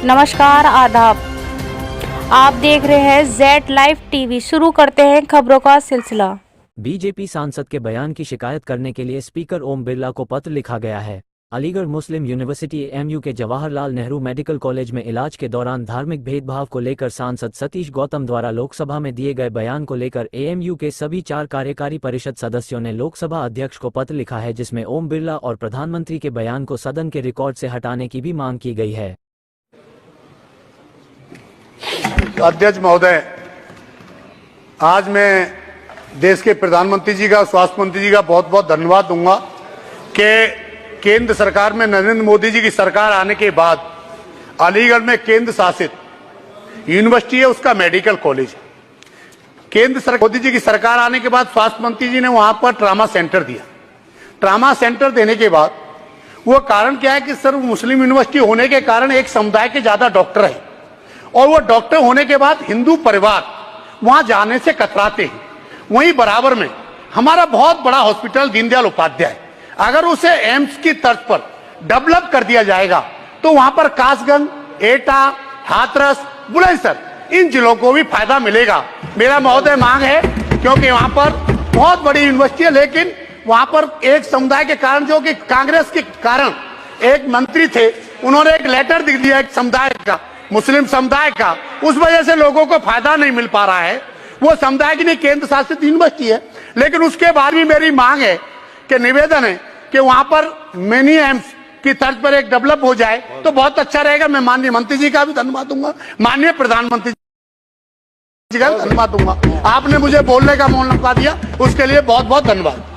नमस्कार, आदाब। आप देख रहे हैं जेड लाइव टीवी। शुरू करते हैं खबरों का सिलसिला। बीजेपी सांसद के बयान की शिकायत करने के लिए स्पीकर ओम बिरला को पत्र लिखा गया है। अलीगढ़ मुस्लिम यूनिवर्सिटी एएमयू के जवाहरलाल नेहरू मेडिकल कॉलेज में इलाज के दौरान धार्मिक भेदभाव को लेकर सांसद सतीश गौतम द्वारा लोकसभा में दिए गए बयान को लेकर एएमयू के सभी 4 कार्यकारी परिषद सदस्यों ने लोकसभा अध्यक्ष को पत्र लिखा है, जिसमें ओम बिरला और प्रधानमंत्री के बयान को सदन के रिकॉर्ड से हटाने की भी मांग की गई है। अध्यक्ष महोदय, आज मैं देश के प्रधानमंत्री जी का, स्वास्थ्य मंत्री जी का बहुत बहुत धन्यवाद दूंगा कि केंद्र सरकार में नरेंद्र मोदी जी की सरकार आने के बाद अलीगढ़ में केंद्र शासित यूनिवर्सिटी है, उसका मेडिकल कॉलेज है। केंद्र सरकार मोदी जी की सरकार आने के बाद स्वास्थ्य मंत्री जी ने वहां पर ट्रामा सेंटर दिया। ट्रामा सेंटर देने के बाद वो कारण क्या है कि सर, मुस्लिम यूनिवर्सिटी होने के कारण एक समुदाय के ज्यादा डॉक्टर है और वो डॉक्टर होने के बाद हिंदू परिवार वहां जाने से कतराते हैं। वहीं बराबर में हमारा बहुत बड़ा हॉस्पिटल दीनदयाल उपाध्याय, अगर उसे एम्स की तर्ज पर डेवलप कर दिया जाएगा तो वहां पर कासगंज, एटा, हाथरस, बुलंदशहर, इन जिलों को भी फायदा मिलेगा। मेरा महोदय मांग है, क्योंकि वहां पर बहुत बड़ी यूनिवर्सिटी है, लेकिन वहां पर एक समुदाय के कारण, जो कि कांग्रेस के कारण एक मंत्री थे, उन्होंने एक लेटर लिख दिया एक समुदाय का, मुस्लिम समुदाय का, उस वजह से लोगों को फायदा नहीं मिल पा रहा है। वो समुदाय की नहीं, केंद्र शासित यूनिवर्सिटी है, लेकिन उसके बाद भी मेरी मांग है कि निवेदन है कि वहां पर मिनी एम्स की तर्ज पर एक डेवलप हो जाए तो बहुत अच्छा रहेगा। मैं माननीय मंत्री जी का भी धन्यवाद दूंगा, माननीय प्रधानमंत्री जी का भी धन्यवाद दूंगा। आपने मुझे बोलने का मौका दिया, उसके लिए बहुत बहुत धन्यवाद।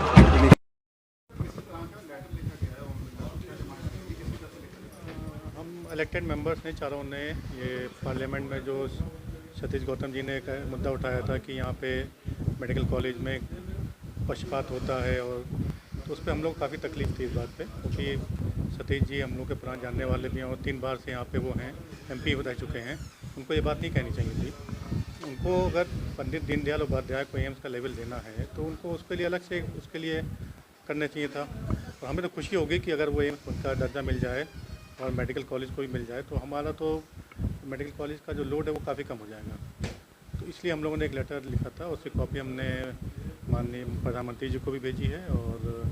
इलेक्टेड मेंबर्स ने चारों ने ये पार्लियामेंट में जो सतीश गौतम जी ने एक मुद्दा उठाया था कि यहाँ पे मेडिकल कॉलेज में पक्षपात होता है, और तो उस पर हम लोग काफ़ी तकलीफ थी इस बात पे, क्योंकि सतीश जी हम लोग के पुराने जानने वाले भी हैं और 3 बार से यहाँ पे वो हैं, एमपी हो चुके हैं। उनको ये बात नहीं कहनी चाहिए थी। उनको अगर पंडित दीनदयाल उपाध्याय को एम्स का लेवल देना है तो उनको उसके लिए अलग से उसके लिए करना चाहिए था। और हमें तो खुशी होगी कि अगर वो एम्स का दर्जा मिल जाए और मेडिकल कॉलेज को भी मिल जाए तो हमारा तो मेडिकल कॉलेज का जो लोड है वो काफ़ी कम हो जाएगा। तो इसलिए हम लोगों ने एक लेटर लिखा था, उसकी कॉपी हमने माननीय प्रधानमंत्री जी को भी भेजी है और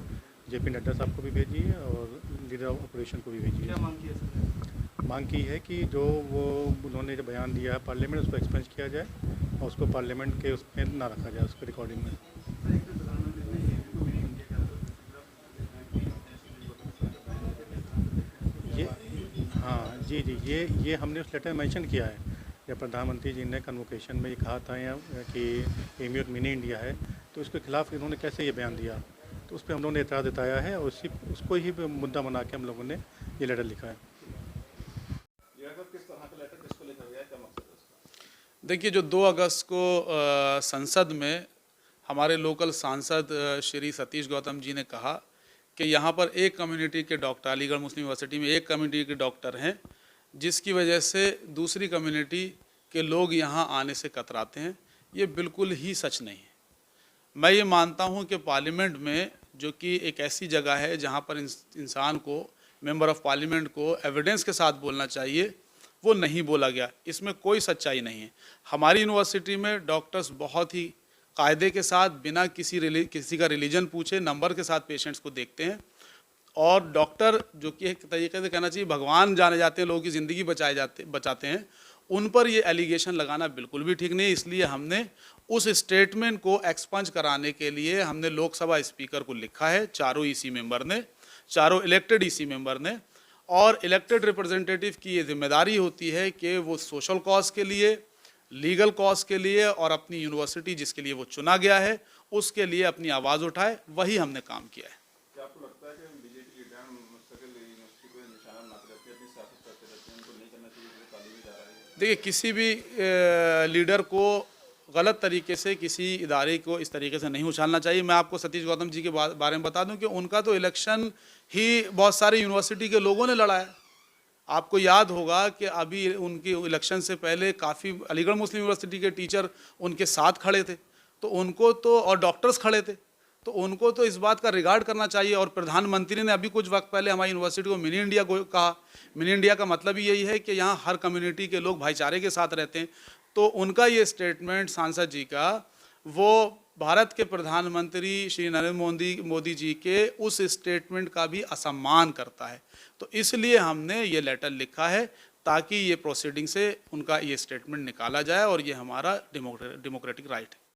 जेपी नड्डा साहब को भी भेजी है और लीडर ऑफ ऑपरेशन को भी भेजी है। क्या मांग की है सर? मांग की है कि जो वो उन्होंने जो बयान दिया है पार्लियामेंट, उसको एक्सपेंस किया जाए और उसको पार्लियामेंट के उसमें ना रखा जाए, उसके रिकॉर्डिंग में। ये हाँ जी, ये हमने उस लेटर में मेंशन किया है। जब प्रधानमंत्री जी ने कन्वोकेशन में ये कहा था कि एएमयू मिनी इंडिया है, तो उसके खिलाफ इन्होंने कैसे ये बयान दिया, तो उस पर हम लोगों ने एतराज़ जताया है और उसको ही मुद्दा बना के हम लोगों ने ये लेटर लिखा है। किस तरह का लेटर किसको लिखा गया है, क्या मकसद है उसका? देखिए, जो 2 अगस्त को संसद में हमारे लोकल सांसद श्री सतीश गौतम जी ने कहा कि यहाँ पर एक कम्युनिटी के डॉक्टर, अलीगढ़ मुस्लिम यूनिवर्सिटी में एक कम्युनिटी के डॉक्टर हैं, जिसकी वजह से दूसरी कम्युनिटी के लोग यहाँ आने से कतराते हैं, ये बिल्कुल ही सच नहीं है। मैं ये मानता हूँ कि पार्लियामेंट में, जो कि एक ऐसी जगह है जहाँ पर इंसान को, मेंबर ऑफ पार्लियामेंट को एविडेंस के साथ बोलना चाहिए, वो नहीं बोला गया। इसमें कोई सच्चाई नहीं है। हमारी यूनिवर्सिटी में डॉक्टर्स बहुत ही कायदे के साथ, बिना किसी का रिलीजन पूछे, नंबर के साथ पेशेंट्स को देखते हैं। और डॉक्टर, जो कि एक तरीके से कहना चाहिए भगवान जाने जाते हैं, लोगों की ज़िंदगी बचाते हैं, उन पर ये एलिगेशन लगाना बिल्कुल भी ठीक नहीं है। इसलिए हमने उस स्टेटमेंट को एक्सपंज कराने के लिए हमने लोकसभा स्पीकर को लिखा है, चारों ईसी मेंबर ने, चारों इलेक्टेड ईसी मेंबर ने। और इलेक्टेड रिप्रेजेंटेटिव की ये जिम्मेदारी होती है कि वो सोशल कॉज के लिए, लीगल कॉज के लिए और अपनी यूनिवर्सिटी जिसके लिए वो चुना गया है उसके लिए अपनी आवाज़ उठाए। वही हमने काम किया है। क्या आपको लगता है कि बीजेपी लीडर मुस्तकिल यूनिवर्सिटी को निशाना बनाते रहते हैं, अपनी सियासत करते रहते हैं, उनको नहीं करना चाहिए, जो तालीम जा रहा है? देखिए, किसी भी लीडर को गलत तरीके से किसी इदारे को इस तरीके से नहीं उछालना चाहिए। मैं आपको सतीश गौतम जी के बारे में बता दूं कि उनका तो इलेक्शन ही बहुत सारे यूनिवर्सिटी के लोगों ने लड़ा है। आपको याद होगा कि अभी उनके इलेक्शन से पहले काफ़ी अलीगढ़ मुस्लिम यूनिवर्सिटी के टीचर उनके साथ खड़े थे, तो उनको तो, और डॉक्टर्स खड़े थे, तो उनको तो इस बात का रिगार्ड करना चाहिए। और प्रधानमंत्री ने अभी कुछ वक्त पहले हमारी यूनिवर्सिटी को मिनी इंडिया को कहा। मिनी इंडिया का मतलब यही है कि यहाँ हर कम्युनिटी के लोग भाईचारे के साथ रहते हैं। तो उनका ये स्टेटमेंट सांसद जी का, वो भारत के प्रधानमंत्री श्री नरेंद्र मोदी जी के उस स्टेटमेंट का भी असम्मान करता है। तो इसलिए हमने ये लेटर लिखा है ताकि ये प्रोसीडिंग से उनका ये स्टेटमेंट निकाला जाए, और ये हमारा डेमोक्रेटिक राइट है।